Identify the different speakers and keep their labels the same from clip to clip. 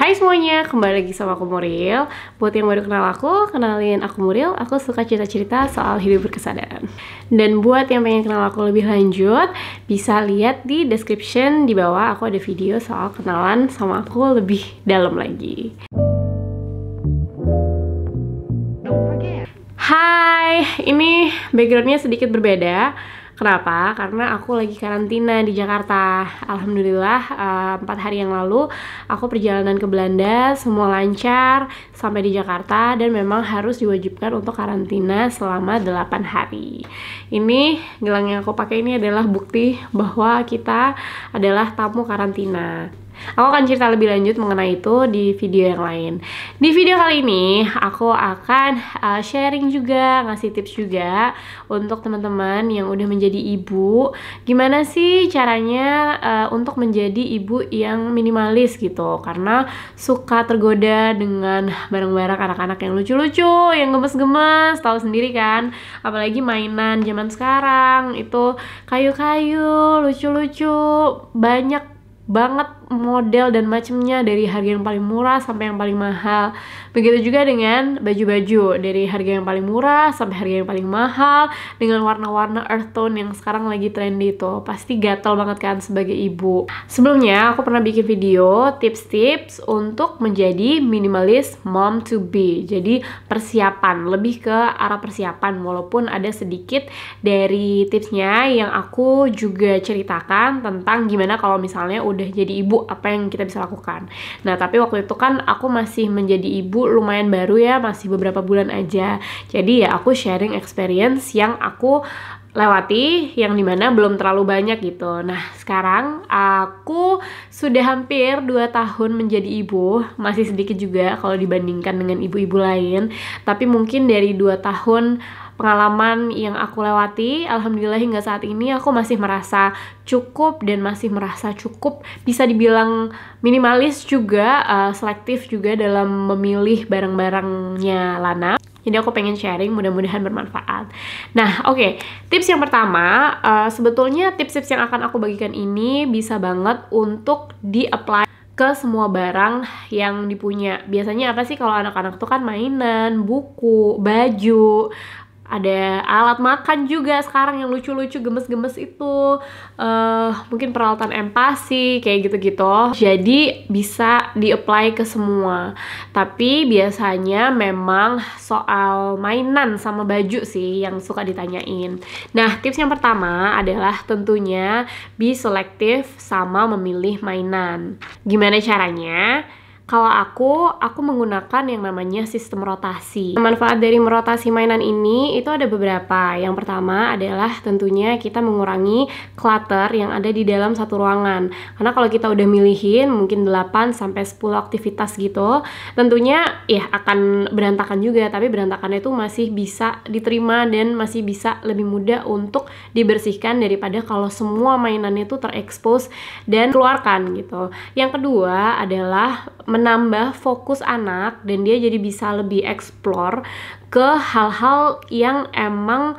Speaker 1: Hai semuanya, kembali lagi sama aku Muriel. Buat yang baru kenal aku, kenalin aku Muriel. Aku suka cerita-cerita soal hidup berkesadaran. Dan buat yang pengen kenal aku lebih lanjut, bisa lihat di description di bawah. Aku ada video soal kenalan sama aku lebih dalam lagi. Hai, ini backgroundnya sedikit berbeda. Kenapa? Karena aku lagi karantina di Jakarta. Alhamdulillah 4 hari yang lalu aku perjalanan ke Belanda, semua lancar sampai di Jakarta dan memang harus diwajibkan untuk karantina selama 8 hari. Ini gelang yang aku pakai ini adalah bukti bahwa kita adalah tamu karantina. Aku akan cerita lebih lanjut mengenai itu di video yang lain. Di video kali ini aku akan sharing juga, ngasih tips juga untuk teman-teman yang udah menjadi ibu. Gimana sih caranya untuk menjadi ibu yang minimalis gitu? Karena suka tergoda dengan barang-barang anak-anak yang lucu-lucu, yang gemes-gemes, tahu sendiri kan? Apalagi mainan zaman sekarang itu kayu-kayu, lucu-lucu, banyak banget model dan macamnya, dari harga yang paling murah sampai yang paling mahal. Begitu juga dengan baju-baju, dari harga yang paling murah sampai harga yang paling mahal, dengan warna-warna earth tone yang sekarang lagi trendy itu. Pasti gatel banget kan sebagai ibu. Sebelumnya aku pernah bikin video tips-tips untuk menjadi minimalis mom to be. Jadi persiapan, lebih ke arah persiapan, walaupun ada sedikit dari tipsnya yang aku juga ceritakan tentang gimana kalau misalnya udah jadi ibu, apa yang kita bisa lakukan. Nah, tapi waktu itu kan aku masih menjadi ibu lumayan baru ya, masih beberapa bulan aja. Jadi ya aku sharing experience yang aku lewati, yang dimana belum terlalu banyak gitu. Nah, sekarang aku sudah hampir 2 tahun menjadi ibu. Masih sedikit juga kalau dibandingkan dengan ibu-ibu lain, tapi mungkin dari 2 tahun pengalaman yang aku lewati, alhamdulillah hingga saat ini aku masih merasa cukup dan masih merasa cukup, bisa dibilang minimalis juga, selektif juga dalam memilih barang-barangnya Lana. Jadi aku pengen sharing, mudah-mudahan bermanfaat. Nah, oke. Tips yang pertama, sebetulnya tips-tips yang akan aku bagikan ini bisa banget untuk di-apply ke semua barang yang dipunya. Biasanya apa sih kalau anak-anak tuh kan mainan, buku, baju, ada alat makan juga sekarang yang lucu-lucu, gemes-gemes itu, mungkin peralatan empasi, kayak gitu-gitu. Jadi bisa di-apply ke semua. Tapi biasanya memang soal mainan sama baju sih yang suka ditanyain. Nah, tips yang pertama adalah tentunya be selektif sama memilih mainan. Gimana caranya? Kalau aku menggunakan yang namanya sistem rotasi. Manfaat dari merotasi mainan ini itu ada beberapa. Yang pertama adalah tentunya kita mengurangi clutter yang ada di dalam satu ruangan. Karena kalau kita udah milihin mungkin 8 sampai 10 aktivitas gitu, tentunya ya akan berantakan juga, tapi berantakannya itu masih bisa diterima dan masih bisa lebih mudah untuk dibersihkan daripada kalau semua mainannya itu terekspos dan keluarkan gitu. Yang kedua adalah menambah fokus anak dan dia jadi bisa lebih explore ke hal-hal yang emang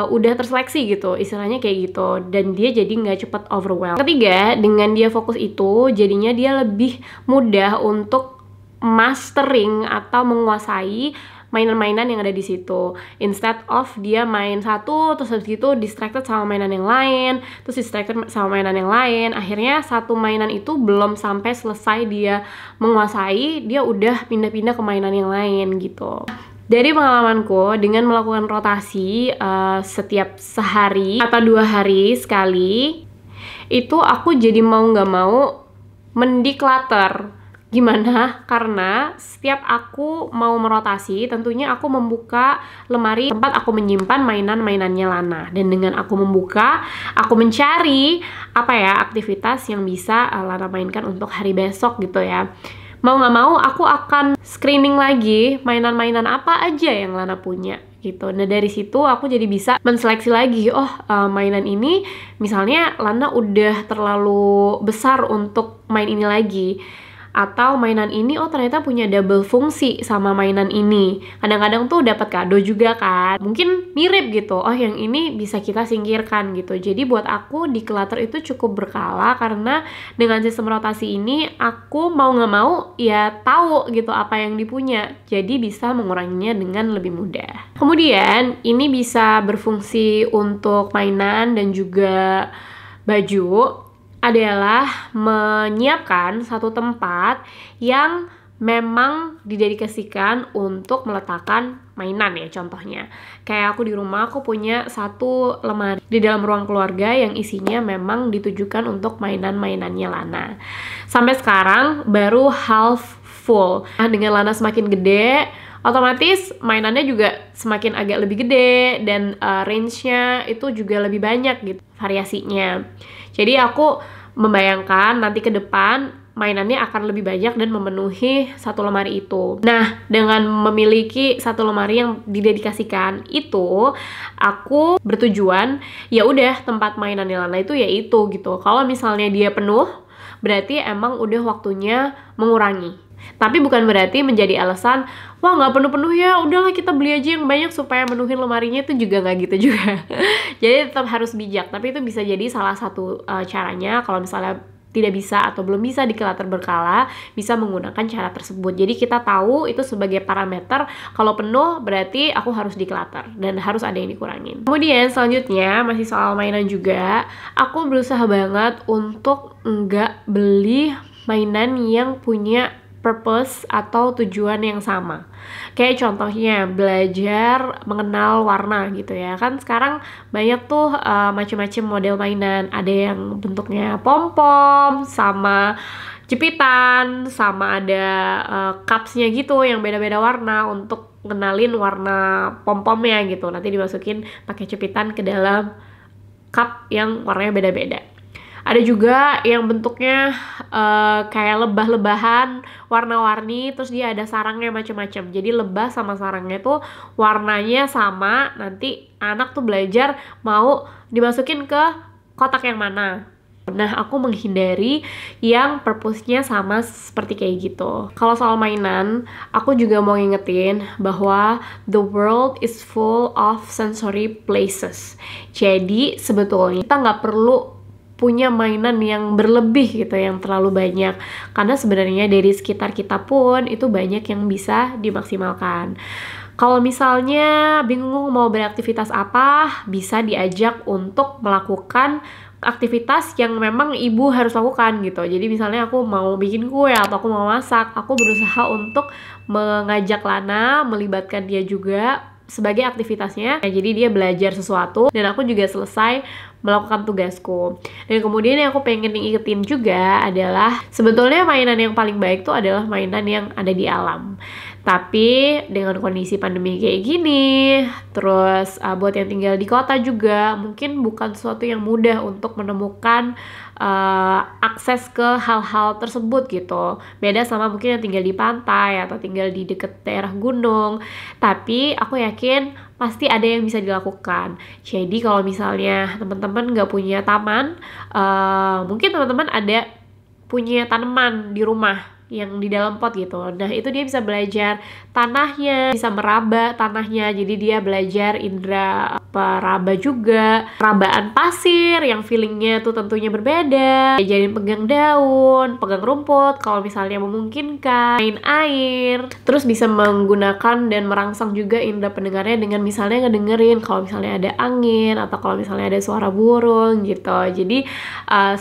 Speaker 1: udah terseleksi gitu, istilahnya kayak gitu, dan dia jadi nggak cepet overwhelmed. Ketiga, dengan dia fokus itu jadinya dia lebih mudah untuk mastering atau menguasai mainan-mainan yang ada di situ. Instead of dia main satu terus habis itu distracted sama mainan yang lain, terus distracted sama mainan yang lain, akhirnya satu mainan itu belum sampai selesai dia menguasai, dia udah pindah-pindah ke mainan yang lain gitu. Dari pengalamanku, dengan melakukan rotasi setiap sehari atau 2 hari sekali, itu aku jadi mau nggak mau mendeclutter. Gimana? Karena setiap aku mau merotasi, tentunya aku membuka lemari tempat aku menyimpan mainan-mainannya Lana. Dan dengan aku membuka, aku mencari apa ya aktivitas yang bisa Lana mainkan untuk hari besok gitu ya. Mau nggak mau aku akan screening lagi mainan-mainan apa aja yang Lana punya gitu. Nah, dari situ aku jadi bisa menseleksi lagi, mainan ini misalnya Lana udah terlalu besar untuk main ini lagi, atau mainan ini ternyata punya double fungsi sama mainan ini. Kadang-kadang tuh dapat kado juga kan, mungkin mirip gitu, yang ini bisa kita singkirkan gitu. Jadi buat aku declutter itu cukup berkala, karena dengan sistem rotasi ini aku mau nggak mau ya tahu gitu apa yang dipunya, jadi bisa menguranginya dengan lebih mudah. Kemudian ini bisa berfungsi untuk mainan dan juga baju, adalah menyiapkan satu tempat yang memang didedikasikan untuk meletakkan mainan ya. Contohnya kayak aku di rumah, aku punya satu lemari di dalam ruang keluarga yang isinya memang ditujukan untuk mainan-mainannya Lana. Sampai sekarang baru half full. Nah, dengan Lana semakin gede, otomatis mainannya juga semakin agak lebih gede, dan range-nya itu juga lebih banyak gitu, variasinya. Jadi aku membayangkan nanti ke depan mainannya akan lebih banyak dan memenuhi satu lemari itu. Nah, dengan memiliki satu lemari yang didedikasikan itu, aku bertujuan ya udah tempat mainannya Lana itu ya itu gitu. Kalau misalnya dia penuh, berarti emang udah waktunya mengurangi. Tapi bukan berarti menjadi alasan, wah nggak penuh-penuh ya, udahlah kita beli aja yang banyak supaya menuhin lemarinya, itu juga nggak gitu juga. Jadi tetap harus bijak, tapi itu bisa jadi salah satu caranya. Kalau misalnya tidak bisa atau belum bisa declutter berkala, bisa menggunakan cara tersebut. Jadi kita tahu itu sebagai parameter, kalau penuh berarti aku harus declutter dan harus ada yang dikurangin. Kemudian selanjutnya masih soal mainan juga, aku berusaha banget untuk nggak beli mainan yang punya purpose atau tujuan yang sama. Kayak contohnya belajar mengenal warna gitu ya. Kan sekarang banyak tuh macam-macam model mainan. Ada yang bentuknya pom-pom sama jepitan, sama ada cups-nya gitu yang beda-beda warna untuk ngenalin warna pom-pomnya gitu. Nanti dimasukin pakai jepitan ke dalam cup yang warnanya beda-beda. Ada juga yang bentuknya kayak lebah-lebahan warna-warni, terus dia ada sarangnya macam-macam. Jadi lebah sama sarangnya tuh warnanya sama, nanti anak tuh belajar mau dimasukin ke kotak yang mana. Nah, aku menghindari yang purpose-nya sama seperti kayak gitu. Kalau soal mainan, aku juga mau ngingetin bahwa the world is full of sensory places. Jadi sebetulnya kita nggak perlu punya mainan yang berlebih gitu, yang terlalu banyak, karena sebenarnya dari sekitar kita pun itu banyak yang bisa dimaksimalkan. Kalau misalnya bingung mau beraktivitas apa, bisa diajak untuk melakukan aktivitas yang memang ibu harus lakukan gitu. Jadi misalnya aku mau bikin kue atau aku mau masak, aku berusaha untuk mengajak Lana, melibatkan dia juga sebagai aktivitasnya. Jadi dia belajar sesuatu dan aku juga selesai melakukan tugasku. Dan kemudian yang aku pengen ingetin juga adalah sebetulnya mainan yang paling baik tuh adalah mainan yang ada di alam. Tapi dengan kondisi pandemi kayak gini, terus buat yang tinggal di kota juga mungkin bukan sesuatu yang mudah untuk menemukan akses ke hal-hal tersebut gitu. Beda sama mungkin yang tinggal di pantai atau tinggal di deket daerah gunung. Tapi aku yakin pasti ada yang bisa dilakukan. Jadi kalau misalnya teman-teman nggak punya taman, mungkin teman-teman ada punya tanaman di rumah yang di dalam pot gitu. Nah, itu dia bisa belajar tanahnya, bisa meraba tanahnya. Jadi dia belajar indera peraba juga, perabaan pasir yang feelingnya tuh tentunya berbeda. Jadi pegang daun, pegang rumput kalau misalnya memungkinkan, main air. Terus bisa menggunakan dan merangsang juga indera pendengarnya dengan misalnya ngedengerin kalau misalnya ada angin atau kalau misalnya ada suara burung gitu. Jadi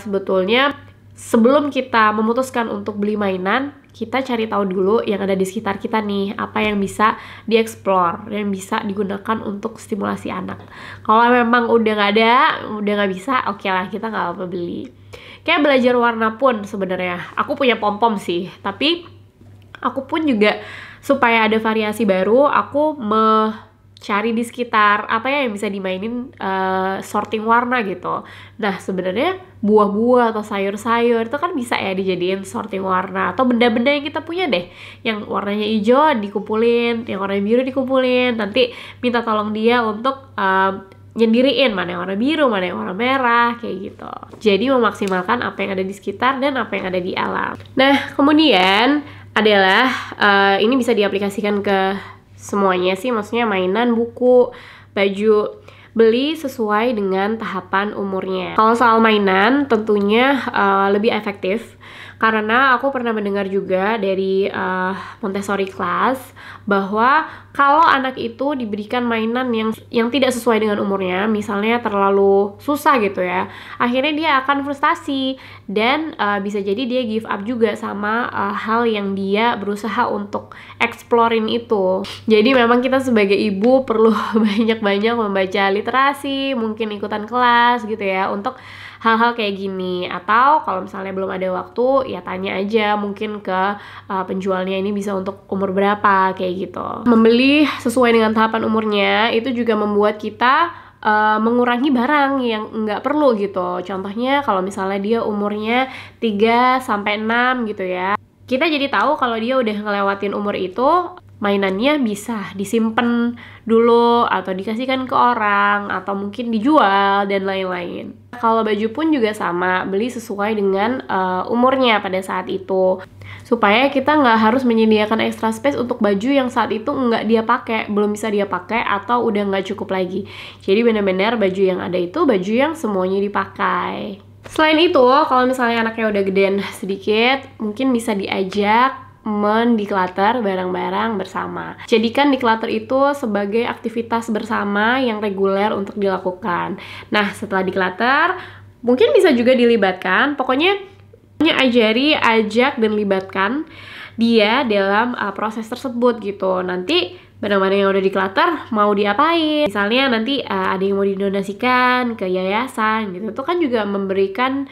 Speaker 1: sebetulnya sebelum kita memutuskan untuk beli mainan, kita cari tahu dulu yang ada di sekitar kita nih, apa yang bisa dieksplor, yang bisa digunakan untuk stimulasi anak. Kalau memang udah nggak ada, udah nggak bisa, oke lah, kita nggak apa-apa beli. Kayak belajar warna pun sebenarnya, aku punya pom-pom sih, tapi aku pun juga supaya ada variasi baru, aku cari di sekitar apa ya yang bisa dimainin sorting warna gitu. Nah, sebenarnya buah-buah atau sayur-sayur itu kan bisa ya dijadiin sorting warna, atau benda-benda yang kita punya deh, yang warnanya hijau dikumpulin, yang warnanya biru dikumpulin, nanti minta tolong dia untuk nyendiriin mana yang warna biru, mana yang warna merah, kayak gitu. Jadi memaksimalkan apa yang ada di sekitar dan apa yang ada di alam. Nah, kemudian adalah ini bisa diaplikasikan ke semuanya sih, maksudnya mainan, buku, baju. Beli sesuai dengan tahapan umurnya. Kalau soal mainan, tentunya lebih efektif karena aku pernah mendengar juga dari Montessori class bahwa kalau anak itu diberikan mainan yang tidak sesuai dengan umurnya, misalnya terlalu susah gitu ya, akhirnya dia akan frustasi dan bisa jadi dia give up juga sama hal yang dia berusaha untuk explorein itu. Jadi memang kita sebagai ibu perlu banyak-banyak membaca literasi, mungkin ikutan kelas gitu ya untuk hal-hal kayak gini. Atau kalau misalnya belum ada waktu, ya tanya aja mungkin ke penjualnya ini bisa untuk umur berapa, kayak gitu. Membeli sesuai dengan tahapan umurnya itu juga membuat kita mengurangi barang yang nggak perlu gitu. Contohnya kalau misalnya dia umurnya 3-6 gitu ya, kita jadi tahu kalau dia udah ngelewatin umur itu, mainannya bisa disimpan dulu atau dikasihkan ke orang atau mungkin dijual dan lain-lain. Kalau baju pun juga sama, beli sesuai dengan umurnya pada saat itu, supaya kita nggak harus menyediakan extra space untuk baju yang saat itu nggak dia pakai, belum bisa dia pakai atau udah nggak cukup lagi. Jadi benar-benar baju yang ada itu baju yang semuanya dipakai. Selain itu, kalau misalnya anaknya udah gedean sedikit, mungkin bisa diajak mendeclutter barang-barang bersama. Jadikan declutter itu sebagai aktivitas bersama yang reguler untuk dilakukan. Nah, setelah declutter, mungkin bisa juga dilibatkan. Pokoknya ajari, ajak, dan libatkan dia dalam proses tersebut gitu. Nanti barang-barang yang udah declutter mau diapain? Misalnya nanti ada yang mau didonasikan ke yayasan gitu. Itu kan juga memberikan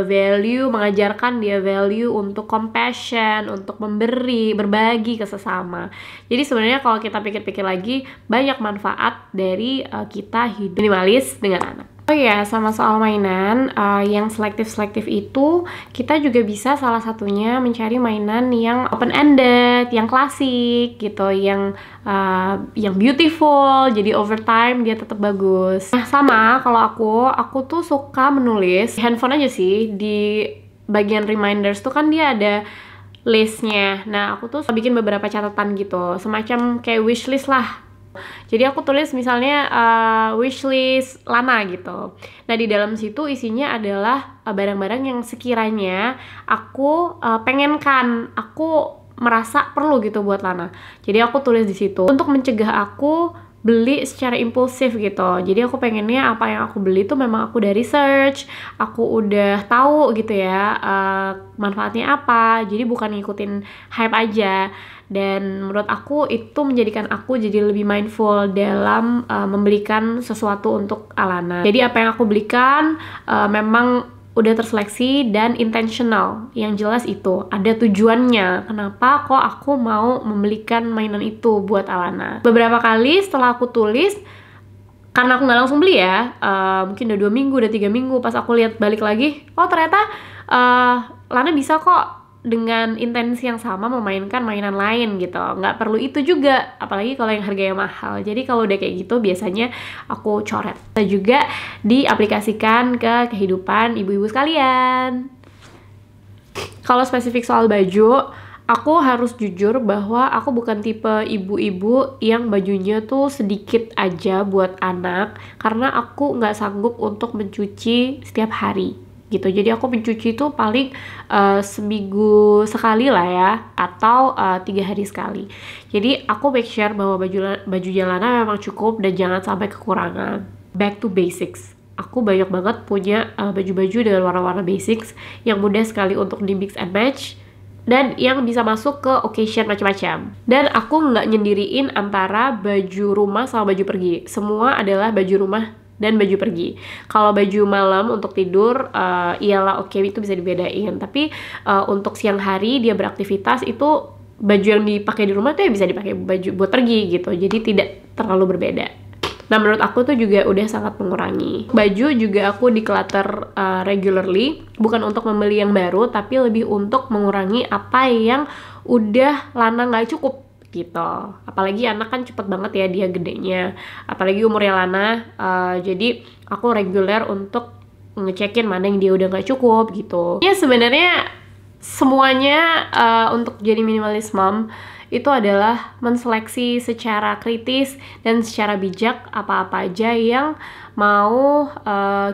Speaker 1: value, mengajarkan dia value untuk compassion, untuk memberi, berbagi ke sesama. Jadi sebenarnya kalau kita pikir-pikir lagi, banyak manfaat dari kita hidup minimalis dengan anak. Oh iya, sama soal mainan yang selektif-selektif itu, kita juga bisa salah satunya mencari mainan yang open-ended, yang klasik gitu, yang beautiful, jadi over time dia tetap bagus. Nah, sama kalau aku tuh suka menulis di handphone aja sih, di bagian reminders tuh kan dia ada listnya. Nah, aku tuh bikin beberapa catatan gitu, semacam kayak wishlist lah. Jadi aku tulis misalnya wishlist Lana gitu. Nah, di dalam situ isinya adalah barang-barang yang sekiranya aku pengenkan, aku merasa perlu gitu buat Lana. Jadi aku tulis di situ untuk mencegah aku beli secara impulsif gitu. Jadi aku pengennya apa yang aku beli tuh memang aku udah research, aku udah tahu gitu ya manfaatnya apa. Jadi bukan ngikutin hype aja. Dan menurut aku itu menjadikan aku jadi lebih mindful dalam membelikan sesuatu untuk Alana. Jadi apa yang aku belikan memang udah terseleksi dan intentional. Yang jelas itu ada tujuannya. Kenapa kok aku mau membelikan mainan itu buat Alana? Beberapa kali setelah aku tulis, karena aku nggak langsung beli ya, mungkin udah 2 minggu, udah 3 minggu, pas aku lihat balik lagi, oh ternyata Lana bisa kok dengan intensi yang sama memainkan mainan lain gitu. Nggak perlu itu juga, apalagi kalau yang harganya mahal. Jadi kalau udah kayak gitu biasanya aku coret. Kita juga diaplikasikan ke kehidupan ibu-ibu sekalian. Kalau spesifik soal baju, aku harus jujur bahwa aku bukan tipe ibu-ibu yang bajunya tuh sedikit aja buat anak, karena aku nggak sanggup untuk mencuci setiap hari gitu. Jadi aku mencuci itu paling seminggu sekali lah ya, atau 3 hari sekali. Jadi aku make sure bahwa baju Lana memang cukup dan jangan sampai kekurangan. Back to basics. Aku banyak banget punya baju-baju dengan warna-warna basics yang mudah sekali untuk di mix and match dan yang bisa masuk ke occasion macam-macam. Dan aku nggak nyendiriin antara baju rumah sama baju pergi. Semua adalah baju rumah dan baju pergi. Kalau baju malam untuk tidur, iyalah oke, itu bisa dibedain. Tapi untuk siang hari dia beraktivitas, itu baju yang dipakai di rumah tuh ya bisa dipakai baju buat pergi gitu. Jadi tidak terlalu berbeda. Nah, menurut aku tuh juga udah sangat mengurangi. Baju juga aku declutter regularly, bukan untuk membeli yang baru, tapi lebih untuk mengurangi apa yang udah Lana nggak cukup gitu. Apalagi anak kan cepet banget ya dia gedenya, apalagi umurnya Lana. Jadi aku reguler untuk ngecekin mana yang dia udah nggak cukup gitu. Ya sebenarnya semuanya untuk jadi minimalis mom itu adalah menseleksi secara kritis dan secara bijak apa-apa aja yang mau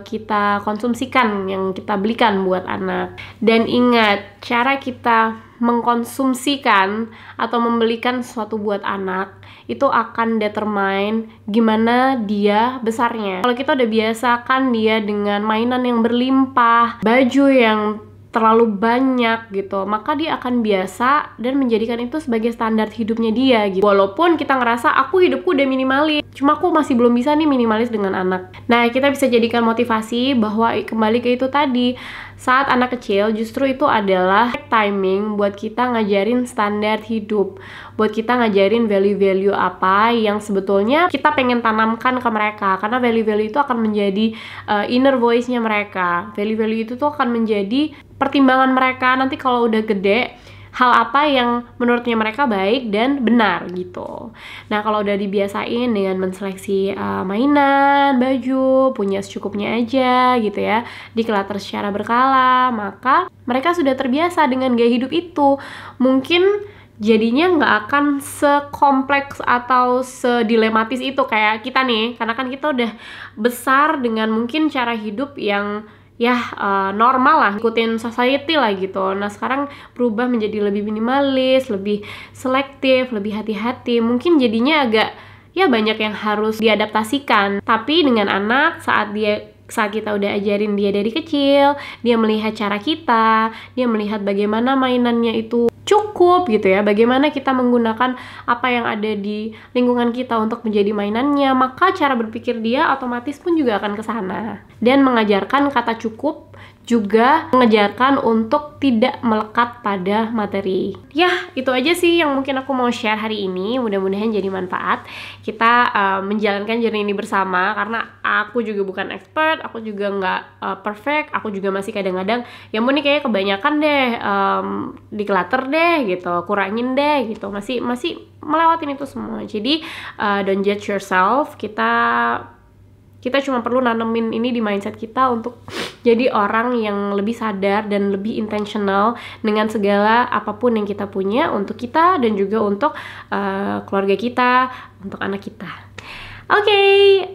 Speaker 1: kita konsumsikan, yang kita belikan buat anak. Dan ingat, cara kita mengkonsumsikan atau membelikan sesuatu buat anak itu akan determine gimana dia besarnya. Kalau kita udah biasakan dia dengan mainan yang berlimpah, baju yang terlalu banyak gitu, maka dia akan biasa dan menjadikan itu sebagai standar hidupnya dia gitu. Walaupun kita ngerasa aku hidupku udah minimalis, cuma aku masih belum bisa nih minimalis dengan anak. Nah, kita bisa jadikan motivasi bahwa kembali ke itu tadi, saat anak kecil justru itu adalah timing buat kita ngajarin standar hidup, buat kita ngajarin value-value apa yang sebetulnya kita pengen tanamkan ke mereka, karena value-value itu akan menjadi inner voice-nya mereka. Value-value itu tuh akan menjadi pertimbangan mereka nanti kalau udah gede, hal apa yang menurutnya mereka baik dan benar gitu. Nah, kalau udah dibiasain dengan menseleksi mainan, baju, punya secukupnya aja gitu ya, dikelater secara berkala, maka mereka sudah terbiasa dengan gaya hidup itu. Mungkin jadinya nggak akan sekompleks atau sedilematis itu kayak kita nih, karena kan kita udah besar dengan mungkin cara hidup yang normal lah, ikutin society lah gitu. Nah, sekarang berubah menjadi lebih minimalis, lebih selektif, lebih hati-hati. Mungkin jadinya agak banyak yang harus diadaptasikan. Tapi dengan anak, saat kita udah ajarin dia dari kecil, dia melihat cara kita, dia melihat bagaimana mainannya itu cukup gitu ya, bagaimana kita menggunakan apa yang ada di lingkungan kita untuk menjadi mainannya, maka cara berpikir dia otomatis pun juga akan ke sana. Dan mengajarkan kata cukup juga mengajarkan untuk tidak melekat pada materi. Ya, itu aja sih yang mungkin aku mau share hari ini. Mudah-mudahan jadi manfaat. Kita menjalankan journey ini bersama, karena aku juga bukan expert, aku juga nggak perfect, aku juga masih kadang-kadang ya nih kayak kebanyakan deh, declutter deh gitu, kurangin deh gitu, masih melewatin itu semua. Jadi don't judge yourself. Kita cuma perlu nanemin ini di mindset kita untuk jadi orang yang lebih sadar dan lebih intentional dengan segala apapun yang kita punya untuk kita dan juga untuk keluarga kita, untuk anak kita. Oke,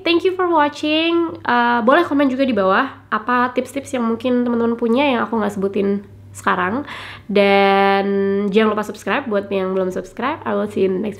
Speaker 1: thank you for watching. Boleh komen juga di bawah apa tips-tips yang mungkin teman-teman punya yang aku nggak sebutin sekarang. Dan jangan lupa subscribe buat yang belum subscribe. I will see you in the next video.